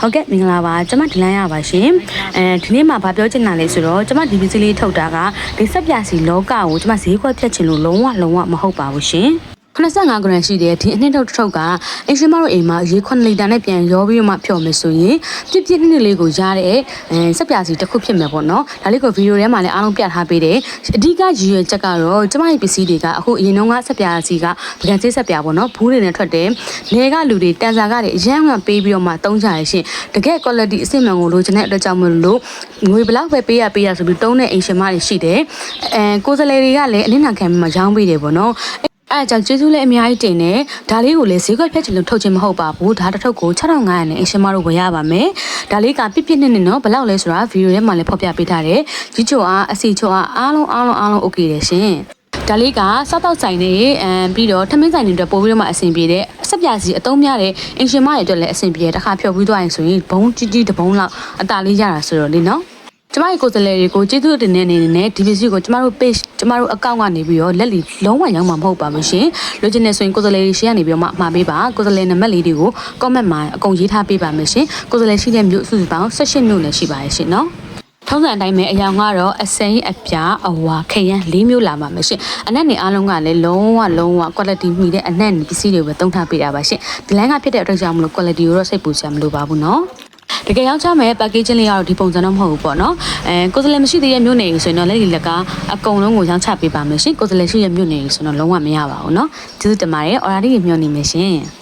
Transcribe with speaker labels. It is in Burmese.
Speaker 1: ဟုတ်ကဲ့မင်္ဂလာပါကျွန်မဒီလိုင်းရပါရှင်ဒီနေ့မှာဗာပြောချင်တာလေဆိုတော့ကျွန်မဒီပစ္စည်းလေးထုတ်တာကဒီဆက်ပြစီလောကကိုကျွန်မဈေးခွက်ဖြတ်ချင်လို့လုံးဝမဟုတ်ပါဘူးရှင်85 gram ရှိတယ်ဒီအနှစ်ထုတ်ကအင်ရှင်မတို့အိမ်မှာရေ9လီတာနဲ့ပြန်ရောပြီးမှဖြော်မယ်ဆိုရင်ပြည့်နှစ်လေးကိုရတဲ့ဆက်ပြစီတစ်ခုဖြစ်မယ်ပေါ့နော်ဒါလေးကိုဗီဒီယိုထဲမှာလည်းအားလုံးပြထားပေးတယ်အဓိကရည်ရွယ်ချက်ကတော့ကျမရဲ့ပစ္စည်းတွေကအခုအရင်တုန်းကဆက်ပြစီကပကံသေးဆက်ပြပေါ့နော်ဘူးတွေနဲ့ထွက်တယ်နေကလူတွေတန်စာကတွေအရန်ကပေးပြီးတော့မှတုံးကြရရှင်တကယ် quality အဆင့်မှန်ကိုလိုချင်တဲ့အတွက်ကြောင့်မလို့ငွေဘလောက်ပဲပေးရဆိုပြီးတုံးတဲ့အင်ရှင်မတွေရှိတယ်ကိုယ်စလဲတွေကလည်းအနစ်နာခံမှာရောင်းပေးတယ်ပေါ့နော်အဲကြောင့်ကျေးဇူးလည်းအများကြီးတင်တယ်ဒါလေးကိုလည်းဈေးကွက်ဖြတ်ချင်လို့ထုတ်ခြင်းမဟုတ်ပါဘူးဒါတစ်ထုပ်ကို6500နဲ့အရှင်မတို့ဝယ်ရပါမယ်ဒါလေးကပြည့်နဲ့နော်ဘယ်လောက်လဲဆိုတာဗီဒီယိုထဲမှာလည်းဖော်ပြပေးထားတယ်ကြီးချိုအားအစီချိုအားအားလုံးโอเคတယ်ရှင်ဒါလေးကစားတော့ဆိုင်နေပြီးတော့ထမင်းဆိုင်တွေအတွက်ပို့ပြီးတော့မှအဆင်ပြေတဲ့ဆက်ပြစီအသုံးများတဲ့အင်ရှင်မတွေအတွက်လည်းအဆင်ပြေတဲ့တစ်ခါဖြော်ပြီးသွားရင်ဆိုရင်ဘုံကြီးတစ်ဘုံလောက်အတာလေးရတာဆိုတော့လေနော်ကျမရဲ့ကိုယ်စားလှယ်တွေကိုကျေးဇူးတင်နေနေနဲ့ဒီပစ္စည်းကိုကျမတို့ page ကျမတို့ account ကနေပြီးတော့လက်လီလုံးဝရောင်းမှာမဟုတ်ပါဘူးရှင်လိုချင်နေဆိုရင်ကိုယ်စားလှယ်တွေရှေ့ကနေပြီးတော့မှာပေးပါကိုယ်စားလှယ်နံပါတ်လေးတွေကို comment မှာအကုန်ရေးထားပေးပါမယ်ရှင်ကိုယ်စားလှယ်ရှိတဲ့မြို့စုစုပေါင်း18မြို့နယ်ရှိပါရဲ့ရှင်နော်ထုံးစံအတိုင်းပဲအယောင်ကတော့အစိမ်းအပြာအဝါခရမ်း၄မျိုးလာပါမယ်ရှင်အနက်နေအားလုံးကလည်းလုံးဝ quality မှီတဲ့အနက်ပစ္စည်းတွေပဲသုံးထားပေးတာပါရှင်ဒီလိုင်းကဖြစ်တဲ့အတွက်ကြောင့်မလို့ quality ကိုတော့စိတ်ပူစရာမလိုပါဘူးနော်တကယ်ရောက်ချမယ် packaging လေးကတော့ဒီပုံစံတော့မဟုတ်ဘူးပေါ့နော်ကိုယ်စလဲမရှိသေးတဲ့မြို့နယ်ကြီးဆိုရင်တော့လက်လီလက်ကအကုန်လုံးကိုရောင်းချပေးပါမယ်ရှင်ကိုယ်စလဲရှိတဲ့မြို့နယ်ကြီးဆိုတော့လုံးဝမရပါဘူးเนาะကျေးဇူးတင်ပါတယ် order လေးမျှော်နေမယ်ရှင်